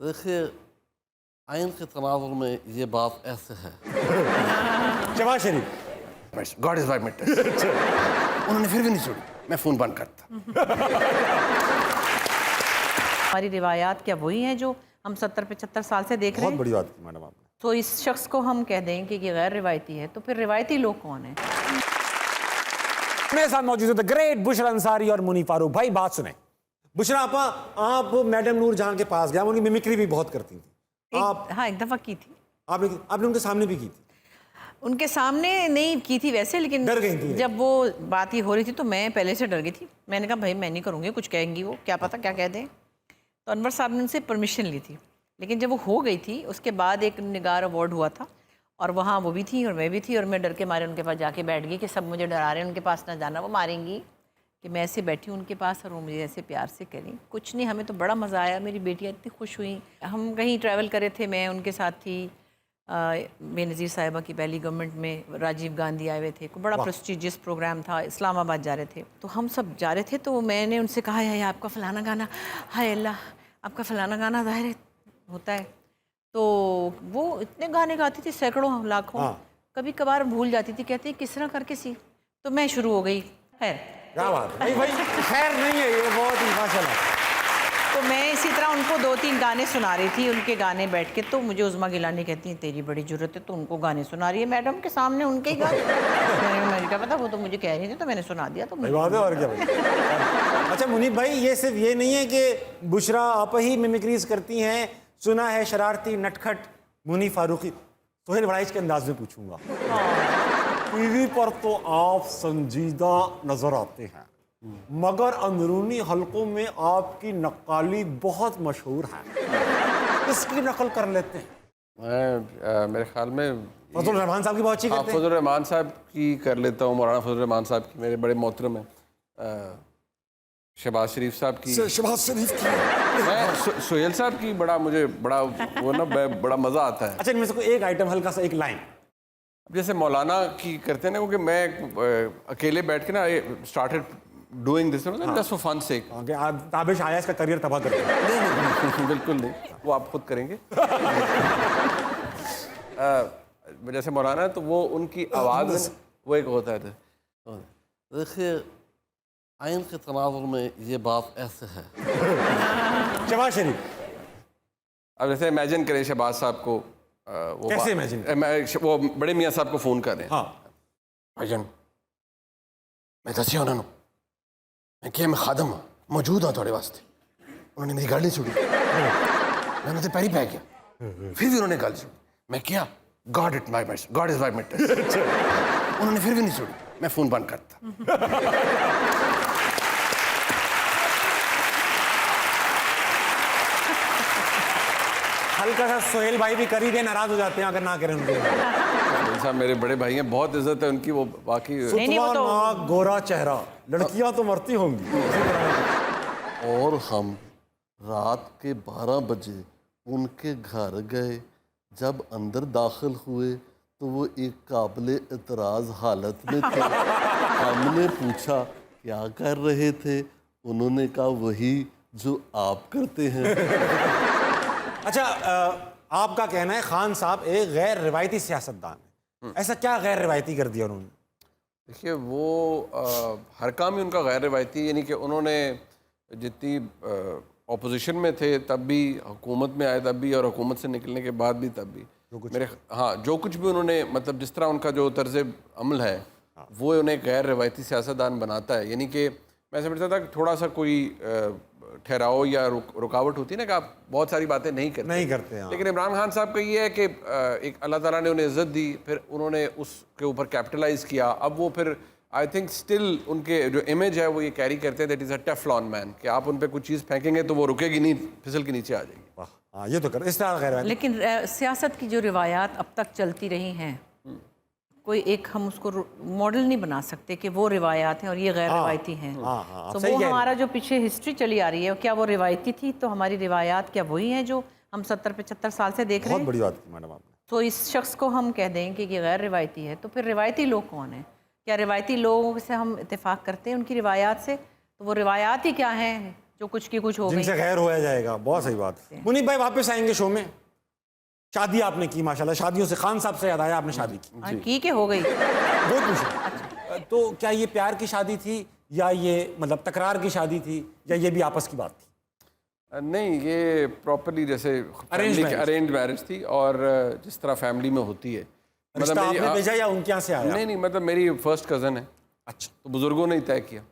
देखिए, आइन के तनाजुर में ये बात ऐसे है। Shahbaz Sharif. God is my witness. उन्होंने फिर भी नहीं छोड़ी, मैं फ़ोन बंद करता। हमारी रिवायात क्या वही हैं जो हम 70-75 साल से देख रहे बहुत हैं? बड़ी बात की मैडम आपने। तो इस शख्स को हम कह दें कि ये गैर रिवायती है, तो फिर रिवायती लोग कौन हैं? मेरे साथ मौजूद है द ग्रेट बुशरा अंसारी और मुनी फारूक। भाई बात सुने, बुशरा आपा, आप मैडम नूर जहां के पास गया, उनकी मिमिक्री भी बहुत करती थी आप। हाँ, एक दफ़ा की थी। आपने उनके सामने भी की थी? उनके सामने नहीं की थी वैसे, लेकिन डर गई थी? जब वो बात ही हो रही थी तो मैं पहले से डर गई थी। मैंने कहा भाई मैं नहीं करूँगी, कुछ कहेंगी वो, क्या पता क्या कह दें। तो अनवर साहब ने उनसे परमिशन ली थी, लेकिन जब वो हो गई थी उसके बाद एक निगार अवार्ड हुआ था और वहाँ वो भी थी और मैं भी थी, और मैं डर के मारे उनके पास जाके बैठ गई कि सब मुझे डरा रहे हैं, उनके पास ना जाना, वो मारेंगी। कि मैं ऐसे बैठी हूँ उनके पास और वो मुझे ऐसे प्यार से कह रही, कुछ नहीं, हमें तो बड़ा मज़ा आया, मेरी बेटियाँ इतनी खुश हुई। हम कहीं ट्रैवल करे थे, मैं उनके साथ थी, बेनज़ीर साहिबा की पहली गवर्नमेंट में राजीव गांधी आए हुए थे, को बड़ा प्रेस्टिजियस प्रोग्राम था, इस्लामाबाद जा रहे थे। तो हम सब जा रहे थे, तो मैंने उनसे कहा है आपका फ़लाना गाना, हाय अल्लाह आपका फ़लाना गाना ज़ाहिर होता है। तो वो इतने गाने गाती थी, सैकड़ों लाखों, कभी कभार भूल जाती थी, कहती किस तरह करके सी, तो मैं शुरू हो गई। खैर क्या बात है भाई, खैर नहीं है ये, बहुत ही माशाल्लाह। तो मैं इसी तरह उनको 2-3 गाने सुना रही थी, उनके गाने बैठ के। तो मुझे उज़मा गिलानी कहती हैं तेरी बड़ी ज़रूरत है, तो उनको गाने सुना रही है मैडम के सामने, उनके ही गाने। मैंने क्या पता, वो तो मुझे कह रही थी तो मैंने सुना दिया। तो बात है और क्या भाई। अच्छा मुनीब भाई, ये सिर्फ ये नहीं है कि बुशरा आप ही मिमिक्रीज करती हैं, सुना है शरारती नटखट मुनी फारूकी। सोहेल वड़ाइच के अंदाज में पूछूंगा, टीवी पर तो आप संजीदा नजर आते हैं, मगर अंदरूनी हलकों में आपकी नक्काली बहुत मशहूर है, इसकी नकल कर लेते हैं? मेरे ख्याल में फजल रहमान साहब की बहुत अच्छी करते हैं। फजल रहमान साहब की कर लेता हूँ, मौलाना फजल रहमान साहब की मेरे बड़े मोहतरम हैं। शहबाज शरीफ साहब की, शहबाज शरीफ की, मैं सोहेल साहब की मुझे बड़ा वो ना बड़ा मज़ा आता है। अच्छा इनमें से कोई एक आइटम, हल्का सा एक लाइन। जैसे मौलाना की करते हैं ना, क्योंकि मैं अकेले बैठ के ना started doing this just for fun sake. Tabish आया इसका करियर तबाह कर दिया। नहीं, बिल्कुल नहीं, वो आप खुद करेंगे। जैसे मौलाना है तो वो उनकी आवाज़ में वो एक होता है, देखिए आइन के तनाजुर में ये बात ऐसे है। शहबाज शरीफ। अब जैसे इमेजिन करें शहबाज साहब को, वो कैसे इमेजिन? वो बड़े मियाँ साहब को फ़ोन कर रहे हैं। हाँ भाईजान मैं दसिया उन्होंने मैं क्या मैं खादम हाँ मौजूद हाँ थोड़े वास्ते, उन्होंने मेरी गल नहीं सुनी, मैंने तो पैरी पै गया, फिर भी उन्होंने गल सुनी, मैं क्या गॉड इज माई विटनेस, उन्होंने फिर भी नहीं सुनी, मैं फ़ोन बंद करता। हल्का सा सोहेल भाई भी कर ही दे, नाराज हो जाते हैं अगर ना करें उनके। साहब मेरे बड़े भाई हैं, बहुत इज्जत है उनकी, वो बाकी सुतवा नाक गोरा चेहरा, लड़कियां तो मरती होंगी। और हम रात के 12 बजे उनके घर गए, जब अंदर दाखिल हुए तो वो एक काबिले एतराज़ हालत में थे। हमने पूछा क्या कर रहे थे, उन्होंने कहा वही जो आप करते हैं। अच्छा आपका कहना है खान साहब एक गैर रिवायती सियासतदान है, ऐसा क्या गैर रिवायती कर दिया उन्होंने? देखिए वो हर काम ही उनका गैर रिवायती, यानी कि उन्होंने जितनी अपोजिशन में थे तब भी, हुकूमत में आए तब भी, और हुकूमत से निकलने के बाद भी तब भी, जो कुछ भी उन्होंने, मतलब जिस तरह उनका जो तर्ज अमल है वो उन्हें गैर रिवायती सियासतदान बनाता है। यानी कि मैं समझता था कि थोड़ा सा कोई ठहराव या रुकावट होती है ना कि आप बहुत सारी बातें नहीं करते हैं। लेकिन इमरान खान साहब का ये है कि एक अल्लाह ताला ने उन्हें इज़्ज़त दी, फिर उन्होंने उसके ऊपर कैपिटलाइज़ किया। अब वो फिर आई थिंक स्टिल उनके जो इमेज है वो ये कैरी करते हैं, that is a Teflon man, कि आप उन पर कुछ चीज़ फेंकेंगे तो वो रुकेगी नहीं, फिसल के नीचे आ जाएगी। हाँ ये तो कर इस तरह गैर। लेकिन सियासत की जो रिवायात अब तक चलती रही हैं, कोई एक हम उसको मॉडल नहीं बना सकते कि वो रिवायात हैं और ये गैर रिवायती हैं। तो वो हमारा जो पीछे हिस्ट्री चली आ रही है, क्या वो रिवायती थी, तो हमारी रिवायात क्या वही हैं जो हम 70-75 साल से देख रहे हैं? बहुत बड़ी बात की मैडम आपने। तो इस शख्स को हम कह दें कि ये गैर रिवायती है, तो फिर रिवायती लोग कौन हैं? क्या रिवायती लोगों से हम इत्तेफाक करते हैं उनकी रिवायात से? तो वो रिवायात ही क्या हैं? जो कुछ की कुछ हो गई। जिनसे गैर होया जाएगा, बहुत सही बात। मुनीब भाई वापस आएंगे शो में। शादी आपने की माशाल्लाह, शादियों से खान साहब से याद आया आपने शादी की। हाँ, की के हो गई। वो पूछो तो क्या ये प्यार की शादी थी या ये मतलब तकरार की शादी थी या ये भी आपस की बात थी? नहीं, ये प्रॉपरली जैसे अरेंज मैरिज थी और जिस तरह फैमिली में होती है। रिश्ता आपने भेजा या उनके यहाँ से आया? नहीं, मतलब मेरी फर्स्ट कज़न है। अच्छा, तो बुजुर्गों ने ही तय किया।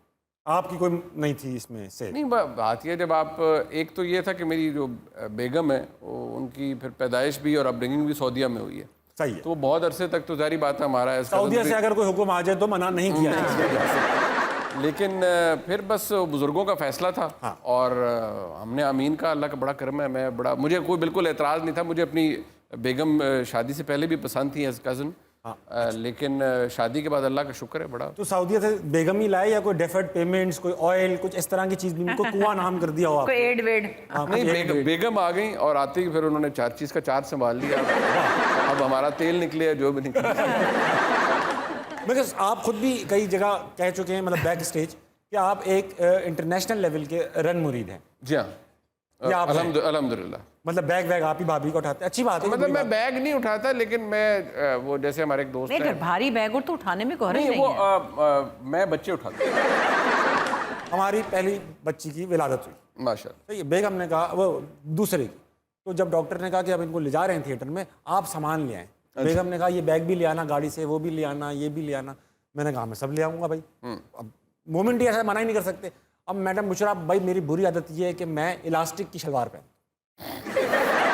आपकी कोई नहीं थी इसमें से? नहीं, बात यह जब आप, एक तो ये था कि मेरी जो बेगम है वो उनकी फिर पैदाइश भी और अपब्रिंगिंग भी सऊदीया में हुई है। सही है। तो बहुत अरसे तक तो जारी बात है हमारा सऊदीया से अगर कोई हुक्म आ जाए तो मना नहीं किया है। लेकिन फिर बस बुजुर्गों का फैसला था। हाँ। और हमने आमीन का, अल्लाह का बड़ा करम है। मुझे कोई बिल्कुल एतराज़ नहीं था। मुझे अपनी बेगम शादी से पहले भी पसंद थी एज कज़न। लेकिन शादी के बाद अल्लाह का शुक्र है बड़ा। तो सऊदीया से बेगम ही लाए या कोई डेफर्ड पेमेंट्स, कोई ऑयल, कुछ इस तरह की चीज भी? उनको कुआं नाम कर दिया हो आप? कोई एड वेड। नहीं, बेगम आ गई और आते ही फिर उन्होंने चार चीज़ का चार संभाल लिया। अब हमारा तेल निकले जो भी निकले। बिकॉज आप खुद भी कई जगह कह चुके हैं, मतलब बैक स्टेज, कि आप एक इंटरनेशनल लेवल के रन मुरीद हैं। जी हाँ, या आप अल्हम्दुलिल्लाह। मतलब बैग आप ही भाभी को उठाते हैं, अच्छी बात है। मतलब मैं बैग नहीं उठाता, लेकिन मैं वो जैसे हमारे एक दोस्त नहीं, हैं, अगर भारी बैग और तो उठाने में कोई हर्ज नहीं नहीं वो है। मैं बच्चे उठाता हूँ। हमारी पहली बच्ची की विलादत हुई, माशाल्लाह। तो ये बेगम ने कहा, वो दूसरे की, तो जब डॉक्टर ने कहा कि अब इनको ले जा रहे हैं थिएटर में, आप सामान ले आए। बेगम ने कहा ये बैग भी ले आना गाड़ी से, वो भी ले आना, ये भी ले आना। मैंने कहा मैं सब ले आऊँगा भाई। अब मोमेंट ही ऐसा मना ही नहीं कर सकते। अब मैडम बुशरा भाई, मेरी बुरी आदत ये है कि मैं इलास्टिक की शलवार पहन,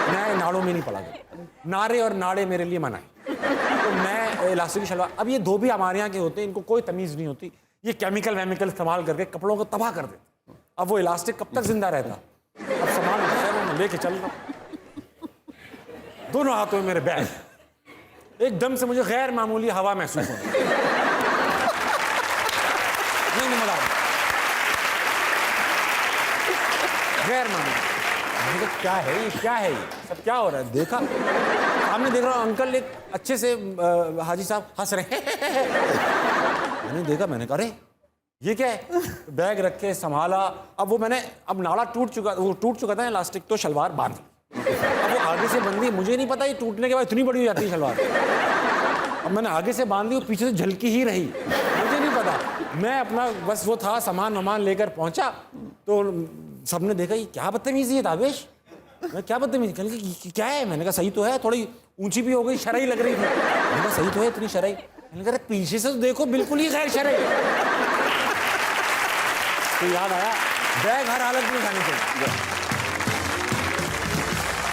मैं नाड़ों में नहीं पड़ा गया। नारे और नाड़े मेरे लिए मना है, तो मैं इलास्टिक की शलवार। अब ये धोबी हमारे यहाँ के होते हैं, इनको कोई तमीज़ नहीं होती। ये केमिकल वेमिकल इस्तेमाल करके कपड़ों को तबाह कर देते। अब वो इलास्टिक कब तक जिंदा रहता? अब सामान उठाया, वो मैं लेके चल रहा हूँ, दोनों हाथों में मेरे बैग। एकदम से मुझे गैर मामूली हवा महसूस होती। नहीं मजा, गैर मामूली। मैंने कहा क्या है ये, क्या है ये सब, क्या हो रहा है? देखा, सामने देख रहा हूँ अंकल एक अच्छे से हाजी साहब हंस रहे हैं। मैंने देखा, मैंने कहा अरे ये क्या है? बैग रखे, संभाला। अब वो मैंने, अब नाड़ा टूट चुका था इलास्टिक, तो शलवार बांध। अब वो आगे से बंधी, मुझे नहीं पता ये टूटने के बाद इतनी बड़ी हो जाती है शलवार। अब मैंने आगे से बांध दी, वो पीछे से झलकी ही रही, मुझे नहीं पता। मैं अपना बस वो था, सामान वामान लेकर पहुंचा, तो सबने देखा ये क्या बदतमीजी है दावेश। मैं क्या बदतमीजी? कहने क्या है? मैंने कहा सही तो है, थोड़ी ऊंची भी हो गई, शरई लग रही थी। मैंने कहा सही तो है इतनी शरई? मैंने कहा पीछे से तो देखो बिल्कुल ही गैर शरई। तो याद आया बैग हर हालत में उठाने चाहिए।